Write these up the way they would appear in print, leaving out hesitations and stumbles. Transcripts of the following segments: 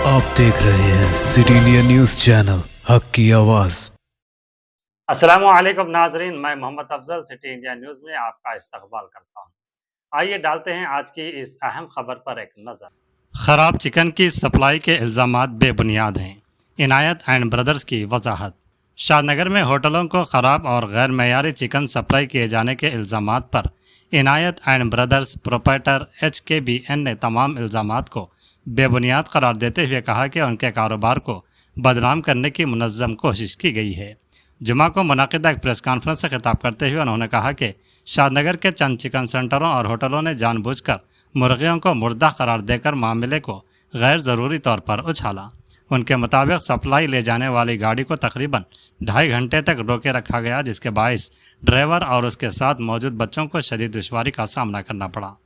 आप देख रहे हैं सिटी इंडिया न्यूज चैनल हक की आवाज। अस्सलामुअलैकुम नाजरीन, मैं Mohammad Afzal city India news में आपका इस्तकबाल करता हूँ। आइए डालते हैं आज की इस अहम खबर पर एक नज़र। खराब चिकन की सप्लाई के इल्ज़ामात बेबुनियाद हैं, इनायत एंड ब्रदर्स की वजाहत। शादनगर में होटलों को ख़राब और गैर मयारी चिकन सप्लाई किए जाने के इल्ज़ामात पर इनायत एंड ब्रदर्स प्रोप्राइटर HKBN ने तमाम इल्ज़ामात को बेबुनियाद करार देते हुए कहा कि उनके कारोबार को बदनाम करने की मुनज़्ज़म कोशिश की गई है। जुमा को मुनाकिदा एक प्रेस कॉन्फ्रेंस से खिताब करते हुए उन्होंने कहा कि शादनगर के चंद चिकन सेंटरों और होटलों ने जानबूझकर मुर्गियों को मुर्दा करार देकर मामले को गैर ज़रूरी तौर पर उछाला। उनके मुताबिक सप्लाई ले जाने वाली गाड़ी को तकरीबन 2.5 घंटे तक रोके रखा गया, जिसके बायस ड्राइवर और उसके साथ मौजूद बच्चों को शदीद दुश्वारी का सामना करना पड़ा।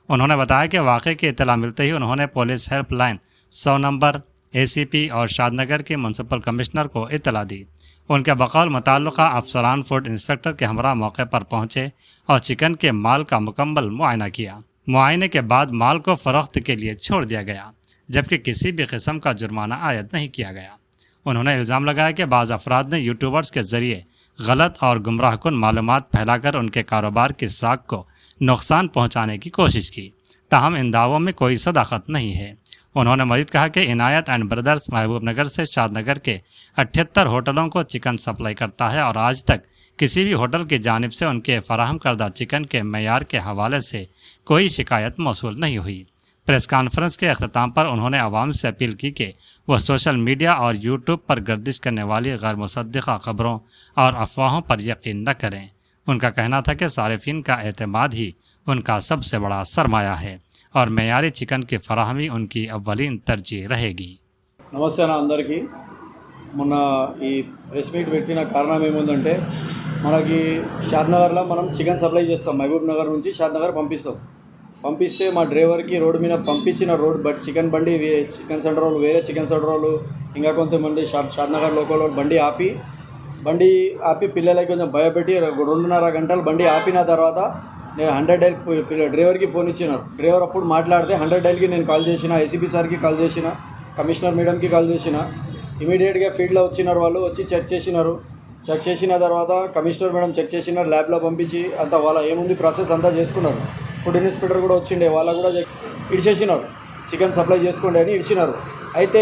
उन्होंने बताया कि वाक़े की इत्तला मिलते ही उन्होंने पुलिस हेल्पलाइन 100 नंबर, ACP और शादनगर के म्यूनसिपल कमिश्नर को इत्तला दी। उनके बकौल मुताल्लिक़ा अफसरान फूड इंस्पेक्टर के हमरा मौके पर पहुंचे और चिकन के माल का मुकम्मल मुआयना किया। मुआयने के बाद माल को फ़रोख्त के लिए छोड़ दिया गया, जबकि किसी भी किस्म का जुर्माना आयद नहीं किया गया। उन्होंने इल्ज़ाम लगाया कि बाज़ अफराद ने यूट्यूबर्स के ज़रिए गलत और गुमराहकुन मालूमात फैलाकर उनके कारोबार की साख को नुकसान पहुंचाने की कोशिश की, ताहम इन दावों में कोई सदाकत नहीं है। उन्होंने मज़ीद कहा कि इनायत एंड ब्रदर्स महबूबनगर से शादनगर के 78 होटलों को चिकन सप्लाई करता है और आज तक किसी भी होटल की जानिब से उनके फराहम करदा चिकन के मयार के हवाले से कोई शिकायत मौसूल नहीं हुई। प्रेस कॉन्फ्रेंस के अख्ताम पर उन्होंने आवाम से अपील की कि वह सोशल मीडिया और यूट्यूब पर गर्दिश करने वाली गैर मुसद्दिक़ा ख़बरों और अफवाहों पर यकीन न करें। उनका कहना था कि सारिफिन का एतमाद ही उनका सबसे बड़ा सरमाया है और मेयारी चिकन की फराहमी उनकी अव्वलीन तरजीह रहेगी। నమస్తే అన్న అందరికీ. మొన్న ఈ ప్రెస్ మీట్ పెట్టిన కారణం ఏముందంటే, మనకి షాద్నగర్లో మనం చికెన్ సప్లై చేస్తాం. మహబూబ్ నగర్ నుంచి షాద్నగర్ పంపిస్తే మా డ్రైవర్కి రోడ్డు మీద పంపించిన చికెన్ బండి చికెన్ సెంటర్ వాళ్ళు, వేరే చికెన్ సెంటర్ వాళ్ళు, ఇంకా కొంతమంది షాద్నగర్ లోకల్ వాళ్ళు బండి ఆపి పిల్లలకి కొంచెం భయపెట్టి 2.5 గంటలు బండి ఆపిన తర్వాత నేను 100 డైల్ డ్రైవర్కి ఫోన్ ఇచ్చినారు. డ్రైవర్ అప్పుడు మాట్లాడితే 100 డైల్కి నేను కాల్ చేసిన, ACP సార్కి కాల్ చేసిన, కమిషనర్ మేడంకి కాల్ చేసిన. ఇమీడియట్గా ఫీల్డ్లో వచ్చినారు, వాళ్ళు వచ్చి చెక్ చేసిన తర్వాత కమిషనర్ మేడం చెక్ చేసినారు, ల్యాబ్లో పంపించి అంతా వాళ్ళ ఏముంది ప్రాసెస్ అంతా చేసుకున్నారు. ఫుడ్ ఇన్స్పెక్టర్ కూడా వచ్చిండే, వాళ్ళ కూడా ఇడిచేసినారు, చికెన్ సప్లై చేసుకోండి అని ఇడిచినారు. అయితే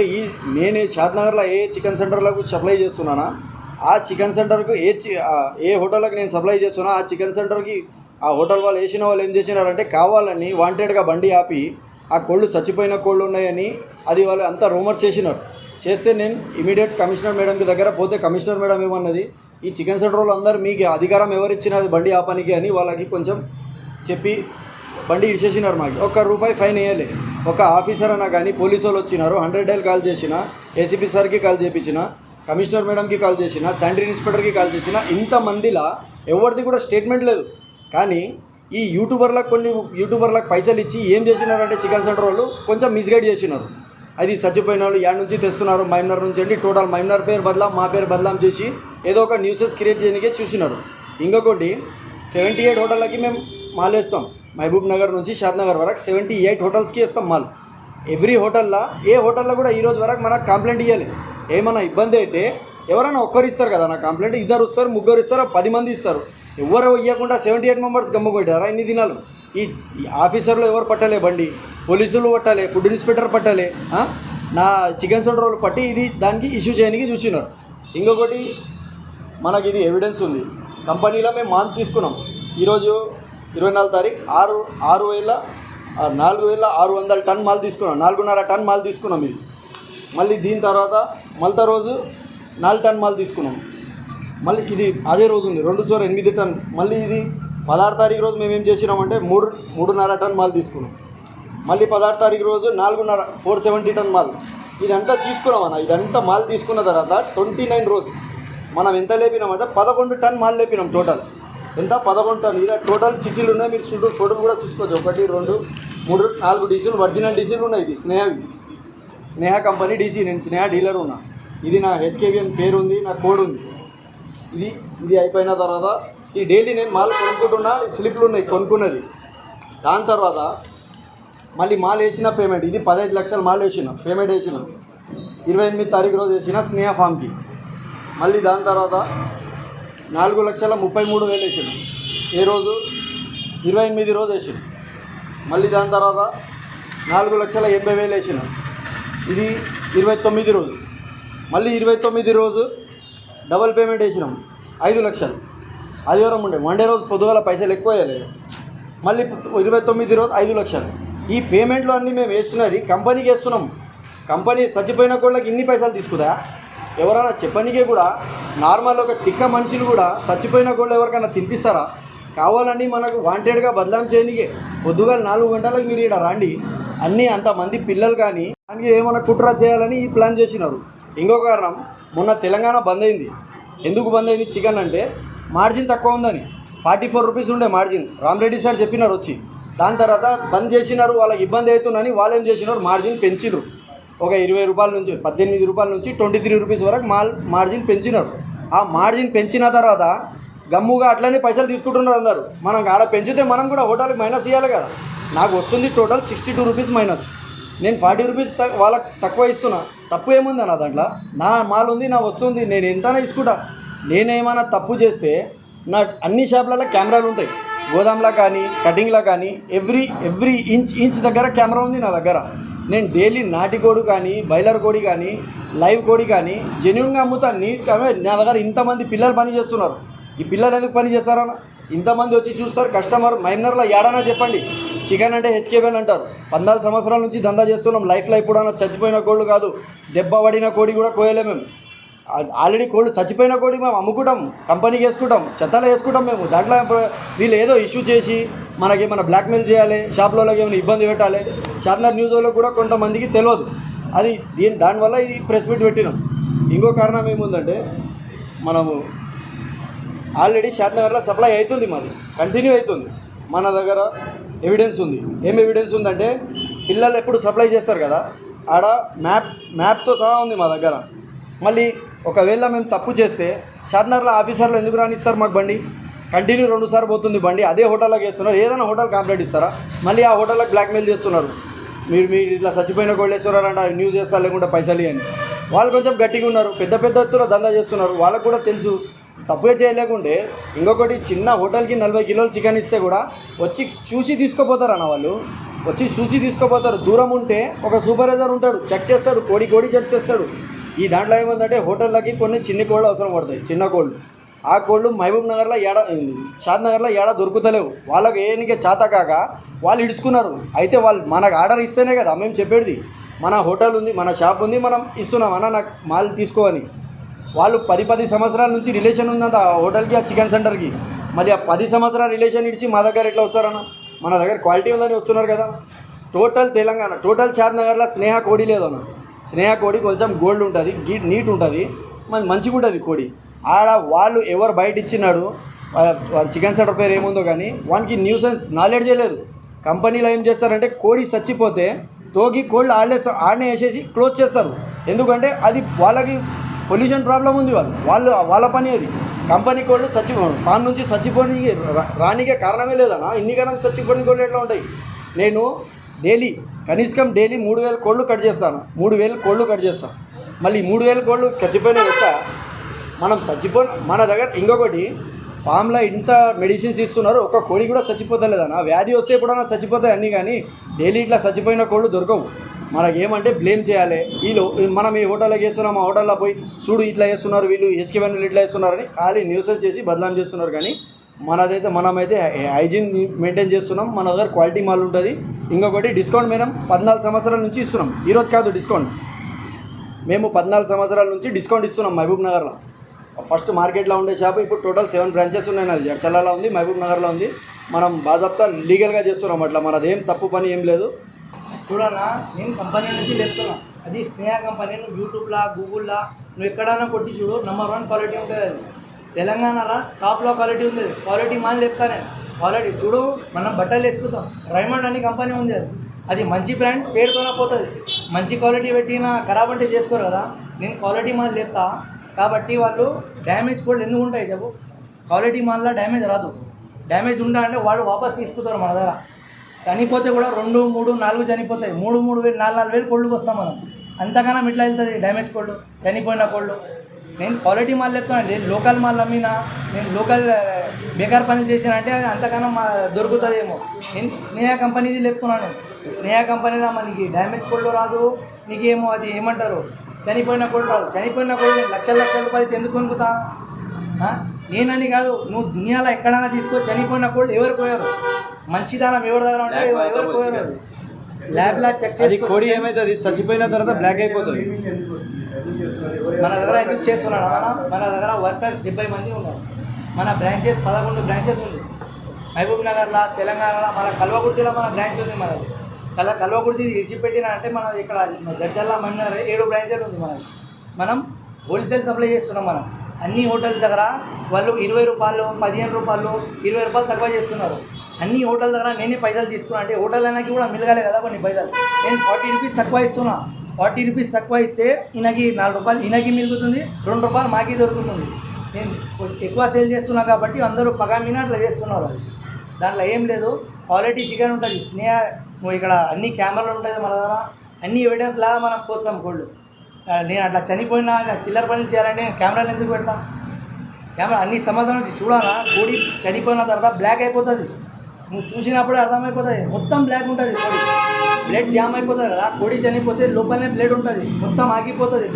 నేను షాద్నగర్లో ఏ చికెన్ సెంటర్లకు సప్లై చేస్తున్నానా, ఆ చికెన్ సెంటర్కు ఏ హోటల్కి నేను సప్లై చేస్తున్నా, ఆ చికెన్ సెంటర్కి ఆ హోటల్ వాళ్ళు వేసిన వాళ్ళు ఏం చేసినారంటే కావాలని వాంటెడ్గా బండి ఆపి ఆ కోళ్ళు చచ్చిపోయిన కోళ్ళు ఉన్నాయని అది వాళ్ళు అంతా రూమర్ చేస్తే నేను ఇమీడియట్ కమిషనర్ మేడంకి దగ్గర పోతే కమిషనర్ మేడం ఏమన్నది, ఈ చికెన్ సెంటర్ వాళ్ళు అందరూ మీకు అధికారం ఎవరిచ్చినది బండి ఆపానికి అని వాళ్ళకి కొంచెం చెప్పి బండి ఇచ్చేసినారు. మాకు ₹1 ఫైన్ వేయలే. ఒక ఆఫీసర్ అన్నా కానీ పోలీసు వాళ్ళు వచ్చినారు, 100 డైల్ కాల్ చేసిన, ACP సార్కి కాల్ చేయించిన, కమిషనర్ మేడంకి కాల్ చేసిన, శానిటరీ ఇన్స్పెక్టర్కి కాల్ చేసిన, ఇంతమందిలా ఎవరిది కూడా స్టేట్మెంట్ లేదు. కానీ ఈ కొన్ని యూట్యూబర్లకు పైసలు ఇచ్చి ఏం చేసినారంటే చికెన్ సెంటర్ వాళ్ళు కొంచెం మిస్గైడ్ చేసినారు. అది చచ్చిపోయిన వాళ్ళు యాడ్ నుంచి తెస్తున్నారు, మైమ్నర్ నుంచి అండి, టోటల్ మైమ్నర్ పేరు బదలాం, మా పేరు బదలాం చేసి ఏదో ఒక న్యూసెస్ క్రియేట్ చేయడానికే చూసినారు. ఇంకొకటి 78 హోటళ్ళకి మేము మాల్ వేస్తాం. మహబూబ్ నగర్ నుంచి షాద్నగర్ వరకు 78 హోటల్స్కి వేస్తాం మాల్. ఎవ్రీ హోటల్లో ఏ హోటల్లో కూడా ఈరోజు వరకు మనకు కంప్లైంట్ ఇవ్వాలి. ఏమైనా ఇబ్బంది అయితే ఎవరైనా ఒక్కరు ఇస్తారు కదా నా కంప్లైంట్, 2 ఇస్తారు, 3 ఇస్తారు, 10 మంది ఇస్తారు. ఎవరు ఇవ్వకుండా 78 మెంబర్స్ గమ్ముకొట్టారా ఇన్ని దినాలు? ఈ ఆఫీసర్లు ఎవరు పట్టలే, బండి పోలీసులు పట్టాలి, ఫుడ్ ఇన్స్పెక్టర్ పట్టాలి, నా చికెన్ సెంటర్ వాళ్ళు పట్టి దానికి ఇష్యూ చేయడానికి చూసినారు. ఇంకొకటి మనకి ఇది ఎవిడెన్స్ ఉంది. కంపెనీలో మేము మాల్ తీసుకున్నాం. ఈరోజు 24 తారీఖు 4,600 టన్ మాల్ తీసుకున్నాం, 4.5 టన్ మాల్ తీసుకున్నాం. ఇది మళ్ళీ దీని తర్వాత మళ్ళీ రోజు 4 టన్ మాల్ తీసుకున్నాం. మళ్ళీ ఇది అదే రోజు ఉంది 2/8 టన్. మళ్ళీ ఇది 16 తారీఖు రోజు మేము ఏం చేసినామంటే 3.5 టన్ మాల్ తీసుకున్నాం. మళ్ళీ 16 తారీఖు రోజు 470 టన్ మాల్. ఇదంతా తీసుకున్నామన్న. ఇదంతా మాల్ తీసుకున్న తర్వాత 29 రోజు మనం ఎంత లేపినామంటే 11 టన్ మాల్ లేపినాం. టోటల్ ఎంత? 11 టన్. ఇలా టోటల్ చిట్టీలు ఉన్నాయి, మీరు చుట్టూ ఫోటోలు కూడా చూసుకోవచ్చు. 1, 2, 3, 4 డీసీలు, ఒరిజినల్ డీసీలు ఉన్నాయి. ఇది స్నేహ కంపెనీ డీసీ, నేను స్నేహ డీలర్ ఉన్నా. ఇది నా HKBN పేరు ఉంది, నా కోడ్ ఉంది. ఇది అయిపోయిన తర్వాత ఈ డైలీ నేను మాల్ కొనుక్కుంటున్నా, స్లిప్లు ఉన్నాయి కొనుక్కున్నది. దాని తర్వాత మళ్ళీ మాల్ వేసిన పేమెంట్, ఇది 15 లక్షలు మాల్ వేసిన పేమెంట్ వేసిన. 28 తారీఖు రోజు వేసిన స్నేహ ఫామ్కి. మళ్ళీ దాని తర్వాత 4,33,000 వేసాను. ఏ రోజు 28 రోజు వేసాను. మళ్ళీ దాని తర్వాత 4,80,000 వేసిన. ఇది 29 రోజు. మళ్ళీ 29 రోజు డబల్ పేమెంట్ వేసినాం 5 లక్షలు. ఆదివారం ఉండే మండే రోజు పొద్దుగల పైసలు ఎక్కువ వేయలేదు. మళ్ళీ 29 రోజు 5 లక్షలు. ఈ పేమెంట్లు అన్నీ మేము వేస్తున్నది కంపెనీకి వేస్తున్నాం. కంపెనీ చచ్చిపోయిన కోళ్ళకి ఇన్ని పైసలు తీసుకుందా? ఎవరైనా చెప్పనికే కూడా నార్మల్ ఒక తిక్క మనుషులు కూడా చచ్చిపోయిన కోళ్ళు ఎవరికైనా తినిపిస్తారా? కావాలని మనకు వాంటెడ్గా బదలాం చేయనికే పొద్దుగాల 4 గంటలకు మీరు ఇక్కడ రాండి. అన్నీ అంతమంది పిల్లలు కానీ దానికి ఏమైనా కుట్ర చేయాలని ఈ ప్లాన్ చేసినారు. ఇంకొక కారణం, మొన్న తెలంగాణ బంద్ అయింది. ఎందుకు బంద్ అయింది? చికెన్ అంటే మార్జిన్ తక్కువ ఉందని. 44 రూపీస్ ఉండే మార్జిన్. రామరెడ్డి సార్ చెప్పినారు వచ్చి. దాని తర్వాత బంద్ చేసినారు, వాళ్ళకి ఇబ్బంది అవుతుందని వాళ్ళు ఏం చేసినారు, మార్జిన్ పెంచినారు. ఒక 20 రూపాయల నుంచి 18 రూపాయల నుంచి 23 రూపీస్ వరకు మార్జిన్ పెంచినారు. ఆ మార్జిన్ పెంచిన తర్వాత గమ్ముగా అట్లనే పైసలు తీసుకుంటున్నారు అందరు. మనం ఆడ పెంచితే మనం కూడా హోటల్కి మైనస్ ఇవ్వాలి కదా. నాకు వస్తుంది టోటల్ 62 రూపీస్ మైనస్. నేను 40 రూపీస్ వాళ్ళకి తక్కువ ఇస్తున్నా. తప్పు ఏముంది నా దాంట్లో? నా మాల్ ఉంది, నా వస్తుంది, నేను ఎంతైనా తీసుకుంటా. నేనేమైనా తప్పు చేస్తే నా అన్ని షాపులలో కెమెరాలు ఉంటాయి. గోదాంలో కానీ కటింగ్లో కానీ ఎవ్రీ ఇంచ్ దగ్గర కెమెరా ఉంది నా దగ్గర. నేను డైలీ నాటి కోడి కానీ బాయిలర్ కోడి కానీ లైవ్ కోడి కానీ జెన్యున్గా అమ్ముతాను. నీట్గా నా దగ్గర ఇంతమంది పిల్లలు పని చేస్తున్నారు. ఈ పిల్లలు ఎందుకు పని చేస్తారన్న? ఇంతమంది వచ్చి చూస్తారు. కస్టమర్ మైనర్లో ఏడన్నా చెప్పండి, చికెన్ అంటే హెచ్కేబెన్ అంటారు. 14 సంవత్సరాల నుంచి దందా చేస్తున్నాం. లైఫ్లో ఎప్పుడన్నా చచ్చిపోయిన కోళ్ళు కాదు, దెబ్బ పడిన కోడి కూడా కోయలే మేము. ఆల్రెడీ కోళ్ళు చచ్చిపోయిన కోడి మేము అమ్ముకుంటాం, కంపెనీకి వేసుకుంటాం, చెత్తలో వేసుకుంటాం మేము. దాంట్లో వీళ్ళు ఏదో ఇష్యూ చేసి మనకేమైనా బ్లాక్మెయిల్ చేయాలి, షాప్లోకి ఏమైనా ఇబ్బంది పెట్టాలి. షాద్నగర్ న్యూస్ వాళ్ళకి కూడా కొంతమందికి తెలియదు. అది దానివల్ల ఈ ప్రెస్ మీట్ పెట్టినాం. ఇంకో కారణం ఏముందంటే, మనము ఆల్రెడీ షాద్నగర్లో సప్లై అవుతుంది, మాది కంటిన్యూ అవుతుంది. మన దగ్గర ఎవిడెన్స్ ఉంది. ఏం ఎవిడెన్స్ ఉందంటే, పిల్లలు ఎప్పుడు సప్లై చేస్తారు కదా, ఆడ మ్యాప్తో సహా ఉంది మా దగ్గర. మళ్ళీ ఒకవేళ మేము తప్పు చేస్తే షాద్నగర్లో ఆఫీసర్లు ఎందుకు రానిస్తారు మాకు బండి? కంటిన్యూ 2 సార్లు పోతుంది బండి. అదే హోటల్లోకి వేస్తున్నారు. ఏదైనా హోటల్ కంప్లైంట్ ఇస్తారా? మళ్ళీ ఆ హోటల్లోకి బ్లాక్మెయిల్ చేస్తున్నారు. మీరు ఇట్లా చచ్చిపోయిన కోళ్ళు వేస్తున్నారంట, న్యూస్ చేస్తారు లేకుండా పైసలు అని. వాళ్ళు కొంచెం గట్టిగా ఉన్నారు, పెద్ద ఎత్తున దందా చేస్తున్నారు. వాళ్ళకు కూడా తెలుసు తప్పుగా చేయలేకుంటే. ఇంకొకటి, చిన్న హోటల్కి 40 కిలోలు చికెన్ ఇస్తే కూడా వచ్చి చూసి తీసుకుపోతారు అన్న. వాళ్ళు వచ్చి చూసి తీసుకుపోతారు. దూరం ఉంటే ఒక సూపర్వైజర్ ఉంటాడు, చెక్ చేస్తాడు, కోడి చెక్ చేస్తాడు. ఈ దాంట్లో ఏముందంటే, హోటళ్ళకి కొన్ని చిన్న కోళ్ళు అవసరం పడతాయి, చిన్న కోళ్ళు. ఆ కోళ్ళు మహబూబ్ నగర్లో షాద్నగర్లో ఏడా దొరుకుతలేవు. వాళ్ళకి ఏనికే చేత కాక వాళ్ళు ఇడుచుకున్నారు. అయితే వాళ్ళు మనకు ఆర్డర్ ఇస్తేనే కదా మేము చెప్పేది. మన హోటల్ ఉంది, మన షాప్ ఉంది, మనం ఇస్తున్నాం అన్న, నాకు మాల్ తీసుకోవని. వాళ్ళు 10 సంవత్సరాల నుంచి రిలేషన్ ఉందంట ఆ హోటల్కి, ఆ చికెన్ సెంటర్కి. మళ్ళీ ఆ 10 సంవత్సరాల రిలేషన్ ఇడిచి మా దగ్గర ఎట్లా వస్తారన్న? మన దగ్గర క్వాలిటీ ఉందని వస్తున్నారు కదా. టోటల్ తెలంగాణ, టోటల్ షాద్నగర్లో స్నేహ కోడి లేదన్న. స్నేహ కోడి కొంచెం గోల్డ్ ఉంటుంది, నీట్ ఉంటుంది, మంచిగా ఉంటుంది కోడి. ఆడ వాళ్ళు ఎవరు బయట ఇచ్చినాడు, చికెన్ సెంటర్ పేరు ఏముందో కానీ వానికి న్యూసెన్స్ నాలెడ్జే లేదు. కంపెనీలో ఏం చేస్తారంటే, కోడి చచ్చిపోతే తోగి కోళ్ళు ఆడనే వేసేసి క్లోజ్ చేస్తారు. ఎందుకంటే అది వాళ్ళకి పొల్యూషన్ ప్రాబ్లం ఉంది. వాళ్ళ పని అది. కంపెనీ కోళ్ళు ఫామ్ నుంచి చచ్చిపోని రానికే కారణమే లేదన్నా. ఇన్ని కాలం చచ్చిపోని కోళ్ళు ఎట్లా ఉంటాయి? నేను కనీసం డైలీ 3,000 కోళ్ళు కట్ చేస్తాను. 3,000 కోళ్ళు కట్ చేస్తాను. మళ్ళీ 3,000 కోళ్ళు చచ్చిపోయినా వస్తా మనం మన దగ్గర. ఇంకొకటి, ఫామ్లో ఇంత మెడిసిన్స్ ఇస్తున్నారు, ఒక్క కోడి కూడా చచ్చిపోతలేదన్న. వ్యాధి వస్తే ఎప్పుడన్నా చచ్చిపోతాయి అన్నీ, కానీ డైలీ ఇట్లా చచ్చిపోయిన కోళ్ళు దొరకవు. మనకేమంటే బ్లేమ్ చేయాలి. మనం ఈ హోటల్లోకి వేస్తున్నాం, ఆ హోటల్లో పోయి చూడు ఇట్లా వేస్తున్నారు, వీళ్ళు హెచ్కేబెన్ ఇట్లా వేస్తున్నారని ఖాళీ న్యూసెన్స్ చేసి బదనాం చేస్తున్నారు. కానీ మనమైతే హైజీన్ మెయింటైన్ చేస్తున్నాం. మన దగ్గర క్వాలిటీ మాల్ ఉంటుంది. ఇంకొకటి, డిస్కౌంట్ మేము 14 సంవత్సరాల నుంచి ఇస్తున్నాం. ఈరోజు కాదు డిస్కౌంట్, మేము 14 సంవత్సరాల నుంచి డిస్కౌంట్ ఇస్తున్నాం. మహబూబ్ నగర్లో ఫస్ట్ మార్కెట్లో ఉండే షాపు ఇప్పుడు టోటల్ 7 బ్రాంచెస్ ఉన్నాయి. నాది జడ్చల్లాలో ఉంది, మహబూబ్ నగర్లో ఉంది. మనం బాజాబ్తా లీగల్గా చేస్తున్నాం. అట్లా మనదేం తప్పు పని ఏం లేదు. చూడన్నా, నేను కంపెనీ నుంచి చెప్తున్నా, అది స్నేహ కంపెనీ. నువ్వు యూట్యూబ్లో, గూగుల్లో నువ్వు ఎక్కడైనా కొట్టి చూడు, నెంబర్ 1 క్వాలిటీ ఉంటుంది. అది తెలంగాణలో టాప్లో క్వాలిటీ ఉంది. క్వాలిటీ మాని చెప్తానే. క్వాలిటీ చూడు, మనం బట్టలు వేసుకుంటాం, రైమండ్ అని కంపెనీ ఉంది. అది మంచి బ్రాండ్, పేరుతోనే పోతుంది. మంచి క్వాలిటీ పెట్టినా ఖరాబ్ అంటే చేసుకోరు కదా. నేను క్వాలిటీ మాల్ చెప్తా కాబట్టి వాళ్ళు డ్యామేజ్ కూడా ఎందుకు ఉంటాయి చెప్పు? క్వాలిటీ మాల్లో డ్యామేజ్ రాదు. డ్యామేజ్ ఉందా అంటే వాళ్ళు వాపస్ తీసుకుంటారు మన దగ్గర. చనిపోతే కూడా 2, 3, 4 చనిపోతాయి. 3,000, 4,000 కోళ్ళకి వస్తాం మనం. అంతగానం ఇట్లా వెళ్తుంది డ్యామేజ్ కోళ్ళు చనిపోయిన కోళ్ళు. నేను క్వాలిటీ మాల్ చెప్తున్నాను, నేను లోకల్ మాల్ అమ్మినా, నేను లోకల్ బేకార్ పనులు చేసిన అంటే అది అంతగానం దొరుకుతుందేమో. నేను స్నేహ కంపెనీది చెప్తున్నాను. స్నేహ కంపెనీలో మనకి డ్యామేజ్ కోళ్ళు రాదు, నీకేమో అది ఏమంటారు చనిపోయిన కోళ్ళు రాదు. చనిపోయిన కోళ్ళు నేను లక్షల రూపాయలు ఎందుకు కొనుక్కుతా? నేనని కాదు, నువ్వు దునియాలో ఎక్కడైనా తీసుకో, చనిపోయిన కోళ్ళు ఎవరు పోయారు, మంచిదానం ఎవరి దగ్గర ఉంటే ఎవరు పోయారు, ల్యాబ్లా చెక్ అది చేసి కోడి ఏమవుతుంది చచ్చిపోయిన తర్వాత బ్లాక్ అయిపోతుంది. మన దగ్గర ఎందుకు చేస్తున్నాడు మన దగ్గర వర్కర్స్ 70 మంది ఉన్నారు. మన బ్రాంచెస్ 11 బ్రాంచెస్ ఉంది. మహబూబ్ నగర్లో, తెలంగాణలో, మన కల్వకుర్తిలో మన బ్రాంచ్ ఉంది. మనది కల్వకుర్తి విడిచిపెట్టిన అంటే మనది ఇక్కడ జడ్చర్ల మన 7 బ్రాంచెస్ ఉంది మనది. మనం హోల్సేల్ సప్లై చేస్తున్నాం. మనం అన్ని హోటల్స్ దగ్గర వాళ్ళు 20 రూపాయలు, 15 రూపాయలు, 20 రూపాయలు తక్కువ చేస్తున్నారు. అన్ని హోటల్ దగ్గర నేనే పైసలు తీసుకున్నా అంటే హోటల్ అయినాకి కూడా మిలగాలి కదా కొన్ని పైసలు. నేను 40 రూపీస్ తక్కువ ఇస్తున్నా. 40 రూపీస్ తక్కువ ఇస్తే ఈయనకి 4 రూపాయలు ఈయనకి మిగులుతుంది, 2 రూపాయలు మాకి దొరుకుతుంది. నేను ఎక్కువ సేల్ చేస్తున్నా కాబట్టి అందరూ పగా మీద అట్లా చేస్తున్నారు. అది దాంట్లో ఏం లేదు, క్వాలిటీ చికెన్ ఉంటుంది. స్నేహ నువ్వు ఇక్కడ అన్ని కెమెరాలు ఉంటుంది మన దగ్గర, అన్ని ఎవిడెన్స్ లాగా మనం కోస్తాం కోళ్ళు. నేను అట్లా చనిపోయినా చిల్లర పనులు చేయాలంటే నేను కెమెరాలు ఎందుకు పెడతా? కెమెరా అన్ని సమాధానం చూడాలా. కోడి చనిపోయిన తర్వాత బ్లాక్ అయిపోతుంది, నువ్వు చూసినప్పుడే అర్థమైపోతుంది. మొత్తం బ్లాక్ ఉంటుంది కోడి, బ్లడ్ జామ్ అయిపోతుంది కదా. కోడి చనిపోతే లోపలనే బ్లడ్ ఉంటుంది, మొత్తం ఆగిపోతుంది.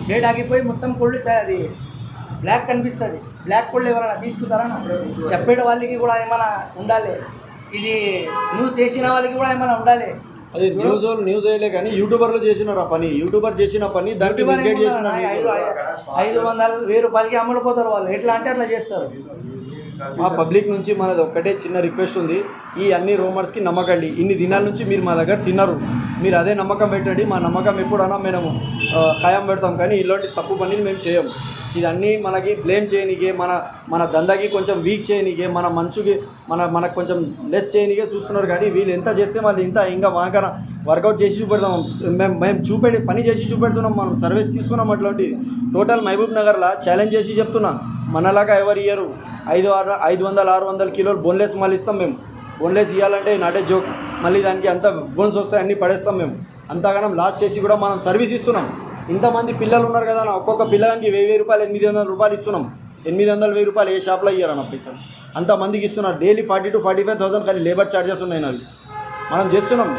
బ్లడ్ ఆగిపోయి మొత్తం కోళ్ళు అది బ్లాక్ కనిపిస్తుంది. బ్లాక్ కోళ్ళు ఎవరైనా తీసుకుంటారా? చెప్పేట వాళ్ళకి కూడా ఏమైనా ఉండాలి, ఇది న్యూస్ చేసిన వాళ్ళకి కూడా ఏమైనా ఉండాలి. అది న్యూస్ వేయలే కానీ యూట్యూబర్లు చేసినారు ఆ పని. యూట్యూబర్ చేసిన పని దానికి మిస్గైడ్ చేసినారు. 500-1000 రూపాయలకి అమ్ముడుపోతారు వాళ్ళు. ఎట్లా అంటే అట్లా చేస్తారు. మా పబ్లిక్ నుంచి మనది ఒక్కటే చిన్న రిక్వెస్ట్ ఉంది, ఈ అన్ని రూమర్స్కి నమ్మకండి. ఇన్ని దినాల నుంచి మీరు మా దగ్గర తిన్నారు, మీరు అదే నమ్మకం పెట్టండి. మా నమ్మకం ఎప్పుడైనా మేము ఖాయం పెడతాం, కానీ ఇలాంటి తప్పు పనులు మేము చేయం. ఇదన్నీ మనకి బ్లేమ్ చేయనికే, మన దందాకి కొంచెం వీక్ చేయనికే, మన మంచుకి మనకు కొంచెం లెస్ చేయనికే చూస్తున్నారు. కానీ వీళ్ళు ఎంత చేస్తే మళ్ళీ ఇంకా మాకన వర్కౌట్ చేసి చూపెడతాం. మేము పని చేసి చూపెడుతున్నాం, మనం సర్వీస్ తీసుకున్నాం. అట్లాంటి టోటల్ మహబూబ్ నగర్లో ఛాలెంజ్ చేసి చెప్తున్నా, మనలాగా ఎవరు ఇయ్యరు. 500-600 కిలోలు బోన్లెస్ మళ్ళీ ఇస్తాం మేము. బోన్లెస్ ఇవ్వాలంటే నాటే జోక్, మళ్ళీ దానికి అంత బోన్స్ వస్తాయి, అన్నీ పడేస్తాం మేము. అంతగానం లాస్ చేసి కూడా మనం సర్వీస్ ఇస్తున్నాం. ఇంతమంది పిల్లలు ఉన్నారు కదా, ఒక్కొక్క పిల్లగానికి 1000 రూపాయలు, 800 రూపాయలు ఇస్తున్నాం. 800-1000 రూపాయలు ఏ షాప్లో ఇయ్యారన్న పైసలు, అంతమందికి ఇస్తున్నారు. డైలీ 40,000-45,000 కానీ లేబర్ ఛార్జెస్ ఉన్నాయి. అవి మనం చేస్తున్నాం,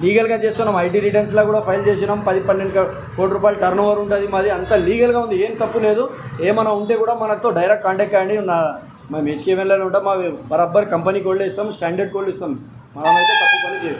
లీగల్గా చేస్తున్నాం. ఐటీ రిటర్న్స్లో కూడా ఫైల్ చేసినాం. 10-12 కోట్ల రూపాయలు టర్న్ ఓవర్ ఉంటుంది మాది, అంత లీగల్గా ఉంది, ఏం తప్పు లేదు. ఏమైనా ఉంటే కూడా మనతో డైరెక్ట్ కాంటాక్ట్ అయ్యండి. మేము హెచ్కేఎంఎల్లోనే ఉంటాం. మా బరాబర్ కంపెనీ కోళ్ళు ఇస్తాం, స్టాండర్డ్ కోళ్ళు ఇస్తాం. మనమైతే తప్పు పని చేయం.